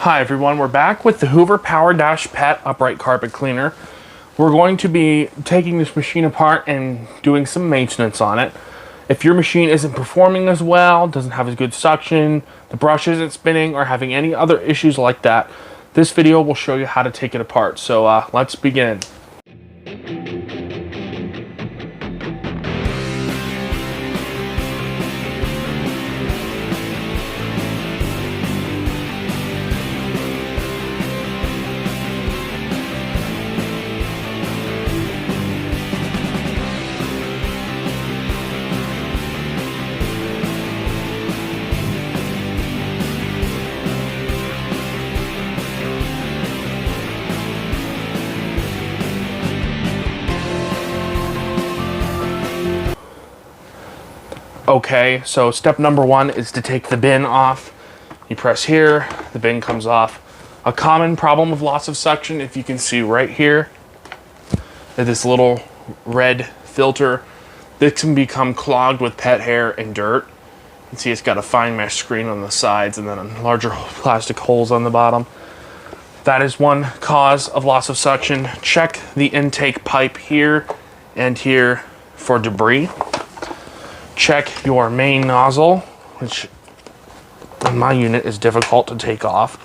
Hi everyone, we're back with the Hoover PowerDash Pet Upright Carpet Cleaner. We're going to be taking this machine apart and doing some maintenance on it. If your machine isn't performing as well, doesn't have as good suction, the brush isn't spinning, or having any other issues like that, this video will show you how to take it apart. So let's begin. Okay, so step number one is to take the bin off. You press here, the bin comes off. A common problem of loss of suction, if you can see right here, this little red filter, this can become clogged with pet hair and dirt. You can see it's got a fine mesh screen on the sides and then larger plastic holes on the bottom. That is one cause of loss of suction. Check the intake pipe here and here for debris. Check your main nozzle, which on my unit is difficult to take off.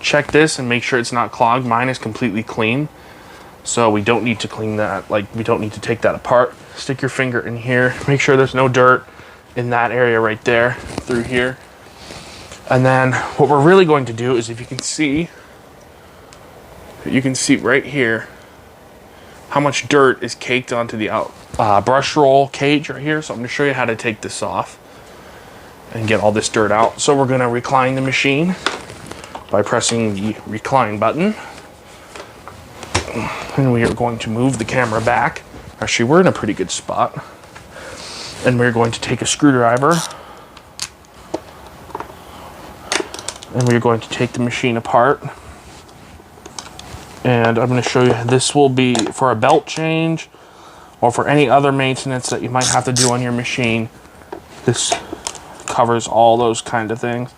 Check this and make sure it's not clogged. Mine is completely clean, so we don't need to clean that. We don't need to take that apart. Stick your finger in here. Make sure there's no dirt in that area right there, through here. And then what we're really going to do is, if you can see right here how much dirt is caked onto the brush roll cage right here. So I'm going to show you how to take this off and get all this dirt out. So we're going to recline the machine by pressing the recline button. And we are going to move the camera back. Actually, we're in a pretty good spot. And we're going to take a screwdriver. And we're going to take the machine apart. And I'm going to show you, this will be for a belt change or for any other maintenance that you might have to do on your machine. This covers all those kind of things.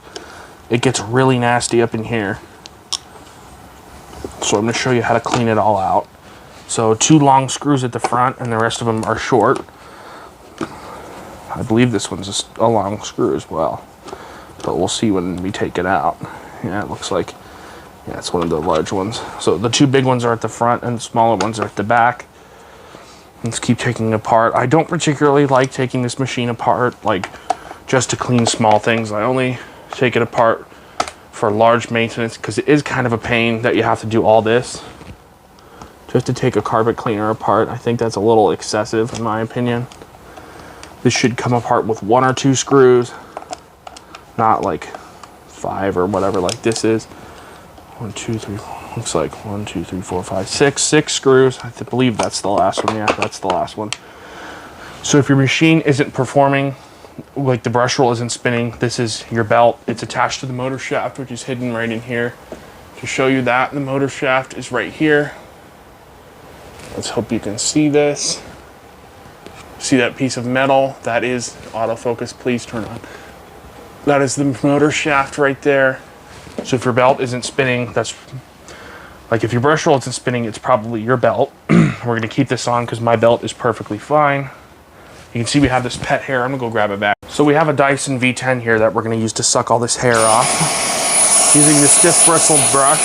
It gets really nasty up in here. So I'm going to show you how to clean it all out. So 2 long screws at the front and the rest of them are short. I believe this one's a long screw as well, but we'll see when we take it out. Yeah, it looks like, yeah, it's one of the large ones. So the 2 big ones are at the front and the smaller ones are at the back. Let's keep taking it apart. I don't particularly like taking this machine apart, just to clean small things. I only take it apart for large maintenance because it is kind of a pain that you have to do all this just to take a carpet cleaner apart. I think that's a little excessive in my opinion. This should come apart with 1 or 2 screws, not like 5 or whatever like this is. 1, 2, 3, looks like 1, 2, 3, 4, 5, 6 screws. I believe that's the last one. Yeah, that's the last one. So if your machine isn't performing, like the brush roll isn't spinning, this is your belt. It's attached to the motor shaft, which is hidden right in here. To show you that, the motor shaft is right here. Let's hope you can see this. See that piece of metal? That is autofocus. Please turn on. That is the motor shaft right there. So if your belt isn't spinning, that's like if your brush roll isn't spinning, it's probably your belt. We're going to keep this on because my belt is perfectly fine. You can see we have this pet hair. I'm going to go grab it back. So we have a Dyson V10 here that we're going to use to suck all this hair off. Using this stiff bristled brush.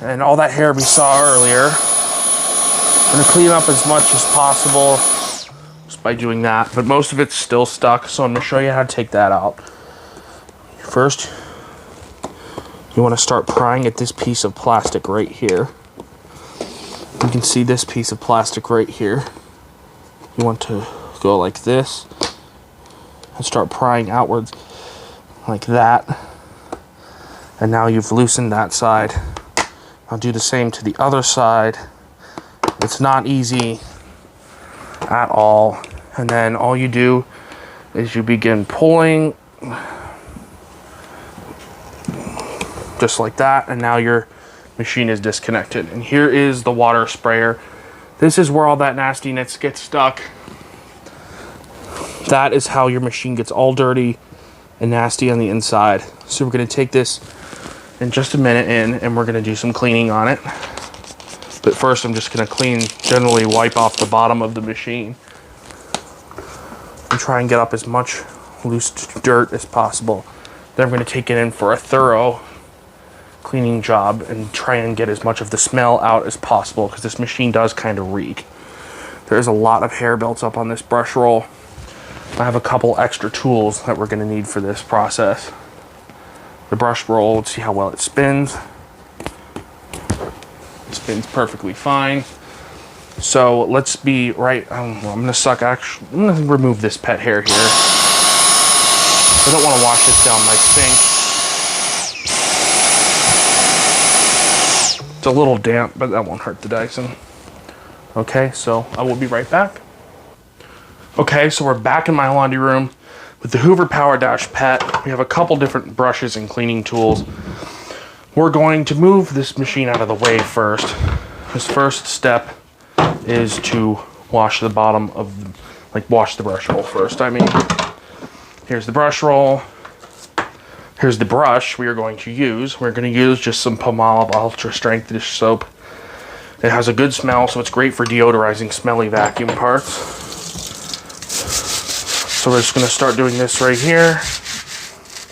And all that hair we saw earlier. I'm going to clean up as much as possible just by doing that. But most of it's still stuck, so I'm going to show you how to take that out. First, you want to start prying at this piece of plastic right here. You can see this piece of plastic right here. You want to go like this and start prying outwards like that. And now you've loosened that side. I'll do the same to the other side. It's not easy at all. And then all you do is you begin pulling just like that, and now your machine is disconnected. And here is the water sprayer. This is where all that nastiness gets stuck. That is how your machine gets all dirty and nasty on the inside. So we're going to take this in just a minute and we're gonna do some cleaning on it. But first I'm just gonna generally wipe off the bottom of the machine and try and get up as much loose dirt as possible. Then I'm gonna take it in for a thorough cleaning job and try and get as much of the smell out as possible, because this machine does kind of reek. There's a lot of hair built up on this brush roll. I have a couple extra tools that we're gonna need for this process. The brush roll, let's see how well it spins. It spins perfectly fine. So let's be right, I'm gonna remove this pet hair here. I don't wanna wash this down my sink. It's a little damp, but that won't hurt the Dyson. Okay, so I will be right back. Okay, so we're back in my laundry room with the Hoover PowerDash Pet. We have a couple different brushes and cleaning tools. We're going to move this machine out of the way first. This first step is to wash the bottom of, wash the brush roll first. Here's the brush roll. Here's the brush we are going to use. We're going to use just some Palmolive Ultra Strength dish soap. It has a good smell, so it's great for deodorizing smelly vacuum parts. So we're just going to start doing this right here.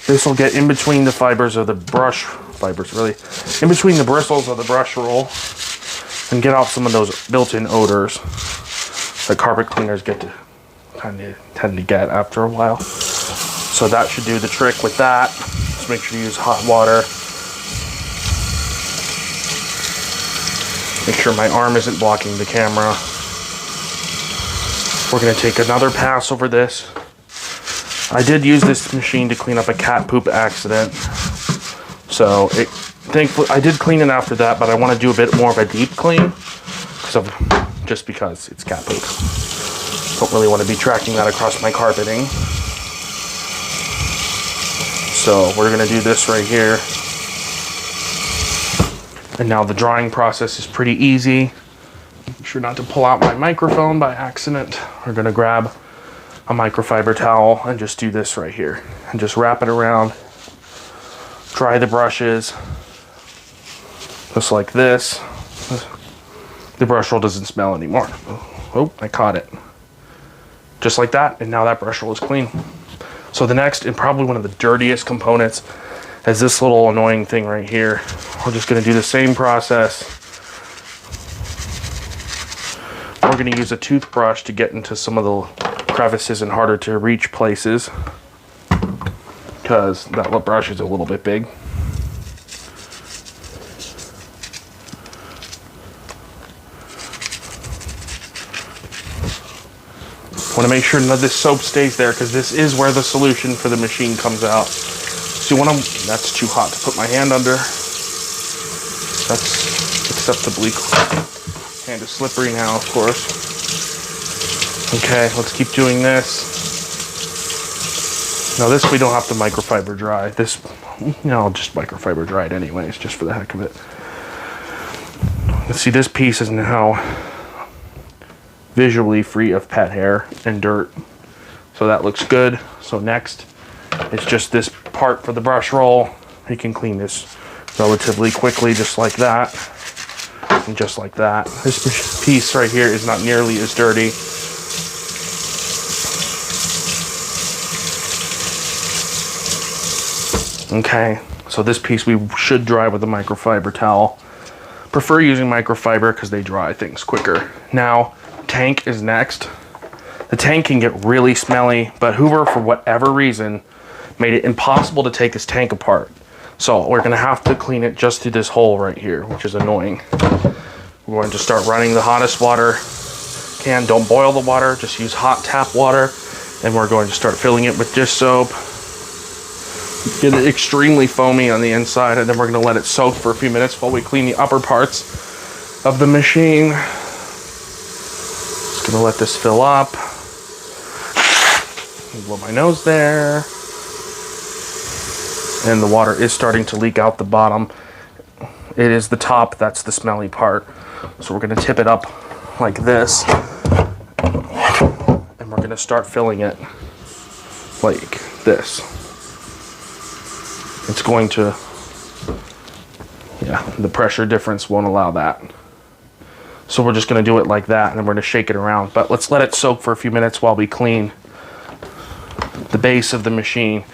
This will get in between the fibers of the brush, in between the bristles of the brush roll, and get off some of those built-in odors that carpet cleaners tend to get after a while. So that should do the trick with that. Just make sure you use hot water. Make sure my arm isn't blocking the camera. We're going to take another pass over this. I did use this machine to clean up a cat poop accident. So thankfully I did clean it after that, but I want to do a bit more of a deep clean just because it's cat poop. Don't really want to be tracking that across my carpeting. So we're going to do this right here. And now the drying process is pretty easy. Make sure not to pull out my microphone by accident. We're going to grab a microfiber towel and just do this right here. And just wrap it around. Dry the brushes. Just like this. The brush roll doesn't smell anymore. Oh, I caught it. Just like that, and now that brush roll is clean. So the next, and probably one of the dirtiest components, is this little annoying thing right here. We're just gonna do the same process. We're gonna use a toothbrush to get into some of the crevices and harder to reach places, because that brush is a little bit big. Want to make sure none of this soap stays there, because this is where the solution for the machine comes out. So that's too hot to put my hand under. That's acceptably cool. Hand is slippery now, of course. Okay, let's keep doing this. Now this we don't have to microfiber dry. I'll just microfiber dry it anyways, just for the heck of it. Let's see, this piece is now visually free of pet hair and dirt. So that looks good. So next, it's just this part for the brush roll. You can clean this relatively quickly, just like that. And just like that. This piece right here is not nearly as dirty. Okay, so this piece we should dry with a microfiber towel. Prefer using microfiber because they dry things quicker. Now, tank is next. The tank can get really smelly, but Hoover, for whatever reason, made it impossible to take this tank apart. So we're gonna have to clean it just through this hole right here, which is annoying. We're going to start running the hottest water can. Don't boil the water, just use hot tap water. And we're going to start filling it with dish soap. Get it extremely foamy on the inside, and then we're gonna let it soak for a few minutes while we clean the upper parts of the machine. Just gonna let this fill up. Blow my nose there. And the water is starting to leak out the bottom. It is the top, that's the smelly part. So we're gonna tip it up like this. And we're gonna start filling it like this. It's going to Yeah, the pressure difference won't allow that. So we're just gonna do it like that, and then we're gonna shake it around. But let's let it soak for a few minutes while we clean the base of the machine.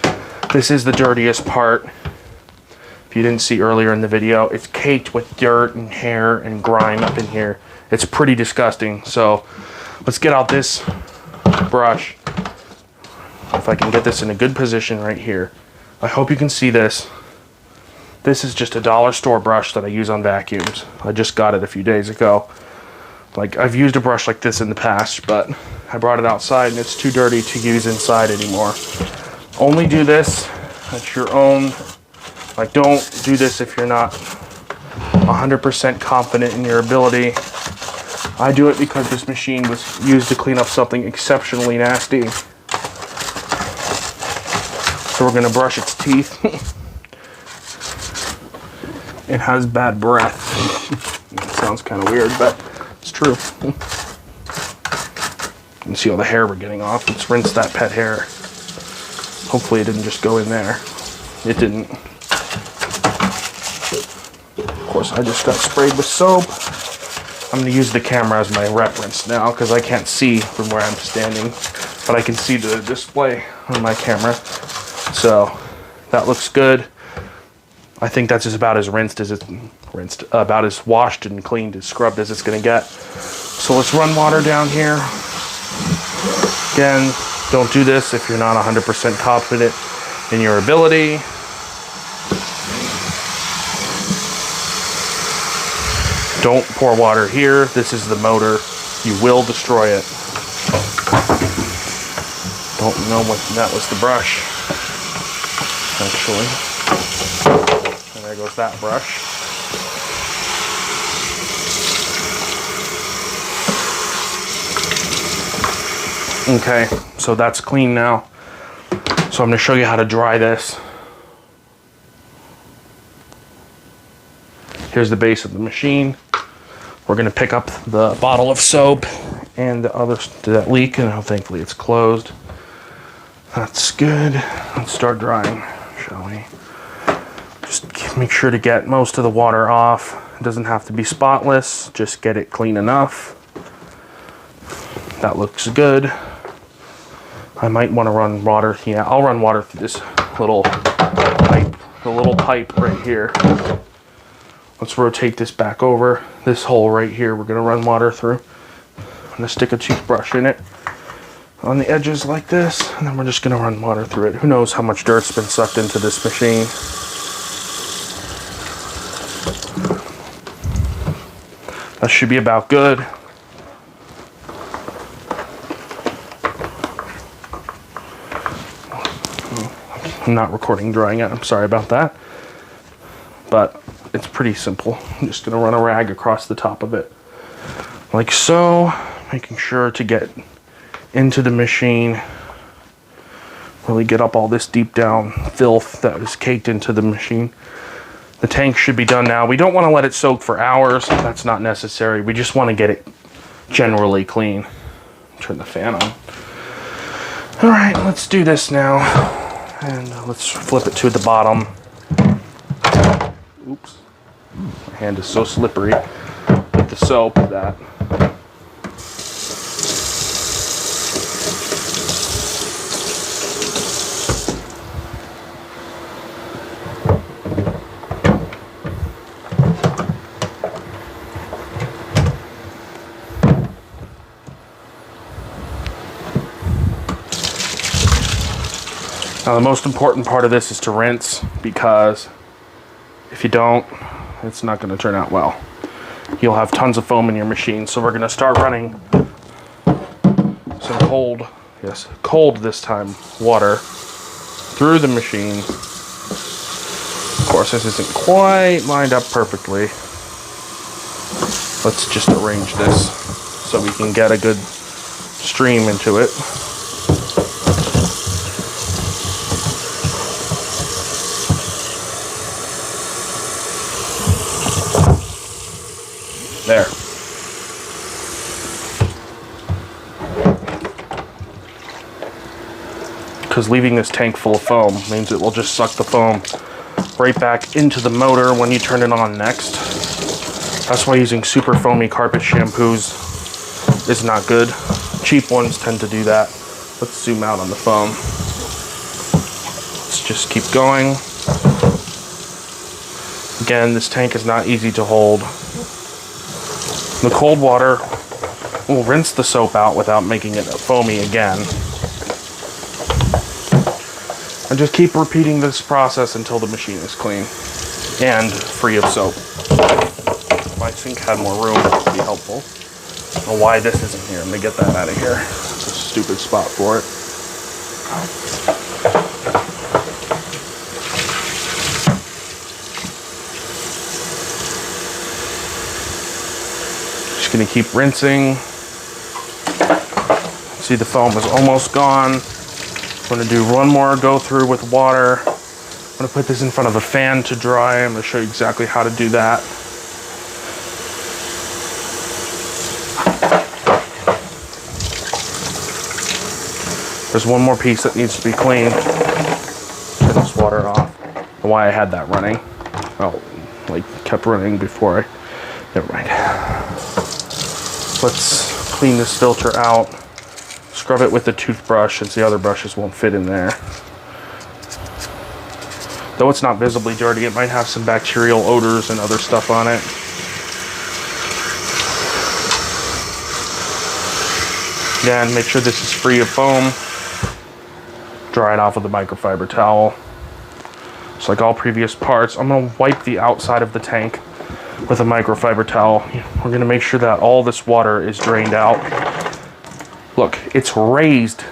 This is the dirtiest part. If you didn't see earlier in the video, it's caked with dirt and hair and grime up in here. It's pretty disgusting. So let's get out this brush. If I can get this in a good position right here. I hope you can see this. This is just a dollar store brush that I use on vacuums. I just got it a few days ago. Like, I've used a brush like this in the past, but I brought it outside and it's too dirty to use inside anymore. Only do this at your own, like, don't do this if you're not 100% confident in your ability. I do it because this machine was used to clean up something exceptionally nasty. So we're gonna brush its teeth. It has bad breath. It sounds kind of weird, but it's true. You can see all the hair we're getting off. Let's rinse that pet hair. Hopefully it didn't just go in there. It didn't. Of course, I just got sprayed with soap. I'm going to use the camera as my reference now because I can't see from where I'm standing, but I can see the display on my camera. So that looks good. I think that's just about as about as washed and cleaned and scrubbed as it's going to get. So let's run water down here. Again, don't do this if you're not 100% confident in your ability. Don't pour water here. This is the motor. You will destroy it. Don't know what that was, the brush, actually. And there goes that brush. Okay, so that's clean now. So I'm going to show you how to dry this. Here's the base of the machine. We're going to pick up the bottle of soap and the other that leak, and thankfully it's closed. That's good. Let's start drying, shall we? Just make sure to get most of the water off. It doesn't have to be spotless, just get it clean enough. That looks good. I might want to run water. Yeah, I'll run water through this little pipe, the little pipe right here. Let's rotate this back over. This hole right here, we're going to run water through. I'm going to stick a toothbrush in it on the edges like this, and then we're just going to run water through it. Who knows how much dirt's been sucked into this machine. That should be about good. I'm not recording drying yet. I'm sorry about that. But it's pretty simple. I'm just going to run a rag across the top of it. Like so. Making sure to get into the machine. Really get up all this deep down filth that is caked into the machine. The tank should be done now. We don't want to let it soak for hours. That's not necessary. We just want to get it generally clean. Turn the fan on. Alright, let's do this now. And let's flip it to the bottom. Oops. My hand is so slippery with the soap that. Now the most important part of this is to rinse, because if you don't, it's not going to turn out well. You'll have tons of foam in your machine. So we're going to start running some cold this time, water through the machine. Of course, this isn't quite lined up perfectly. Let's just arrange this so we can get a good stream into it. There. Because leaving this tank full of foam means it will just suck the foam right back into the motor when you turn it on next. That's why using super foamy carpet shampoos is not good. Cheap ones tend to do that. Let's zoom out on the foam. Let's just keep going. Again, this tank is not easy to hold. The cold water will rinse the soap out without making it foamy again. And just keep repeating this process until the machine is clean and free of soap. If my sink had more room, that would be helpful. I don't know why this isn't here. I'm gonna get that out of here. It's a stupid spot for it. Just gonna keep rinsing. See, the foam is almost gone. I'm gonna do one more go through with water. I'm gonna put this in front of a fan to dry. I'm gonna show you exactly how to do that. There's one more piece that needs to be cleaned. Turn this water off. And why I had that running. Oh, like kept running before I, never mind. Let's clean this filter out. Scrub it with the toothbrush since the other brushes won't fit in there. Though it's not visibly dirty, it might have some bacterial odors and other stuff on it. Again, make sure this is free of foam. Dry it off with a microfiber towel. Just like all previous parts, I'm gonna wipe the outside of the tank with a microfiber towel. We're gonna make sure that all this water is drained out. Look, it's raised.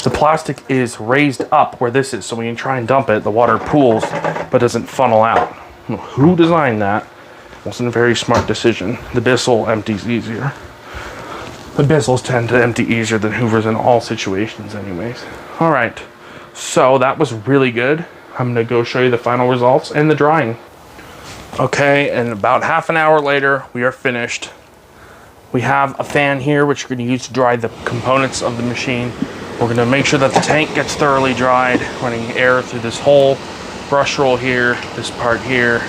The plastic is raised up where this is, so when you try and dump it, the water pools but doesn't funnel out. Who designed that? Wasn't a very smart decision. The Bissell empties easier. The Bissells tend to empty easier than Hoovers in all situations anyways. All right, so that was really good. I'm gonna go show you the final results and the drying. Okay, and about half an hour later, we are finished. We have a fan here, which we're gonna use to dry the components of the machine. We're gonna make sure that the tank gets thoroughly dried, running air through this whole brush roll here, this part here.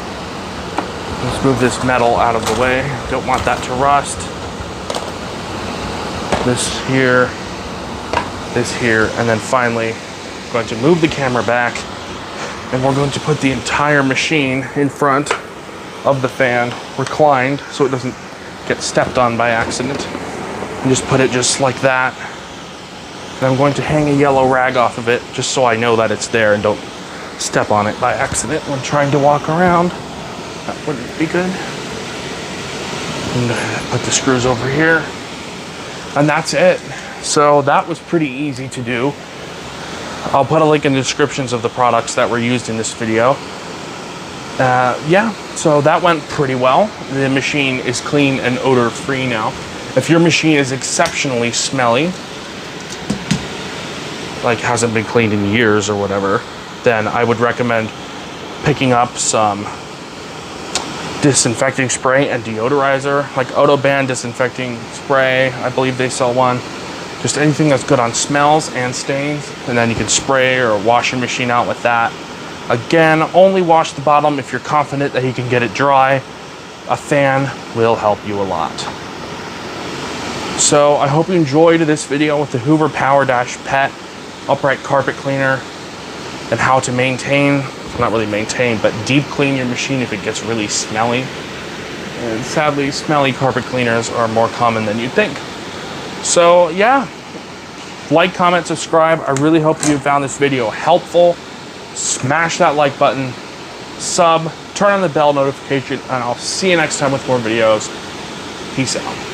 Let's move this metal out of the way. Don't want that to rust. This here, and then finally, I'm going to move the camera back, and we're going to put the entire machine in front of the fan, reclined, so it doesn't get stepped on by accident. And just put it just like that. And I'm going to hang a yellow rag off of it, just so I know that it's there and don't step on it by accident when trying to walk around. That wouldn't be good. And put the screws over here. And that's it. So that was pretty easy to do. I'll put a link in the descriptions of the products that were used in this video. Yeah, so that went pretty well. The machine is clean and odor free now. If your machine is exceptionally smelly, like hasn't been cleaned in years or whatever, then I would recommend picking up some disinfecting spray and deodorizer, like Autobahn disinfecting spray. I believe they sell one. Just anything that's good on smells and stains, and then you can spray or wash your machine out with that. Again, only wash the bottom if you're confident that you can get it dry. A fan will help you a lot. So I hope you enjoyed this video with the Hoover PowerDash Pet upright carpet cleaner and how to maintain, not really maintain, but deep clean your machine if it gets really smelly. And sadly, smelly carpet cleaners are more common than you'd think. So yeah, like, comment, subscribe. I really hope you found this video helpful. Smash that like button, sub, turn on the bell notification, and I'll see you next time with more videos. Peace out.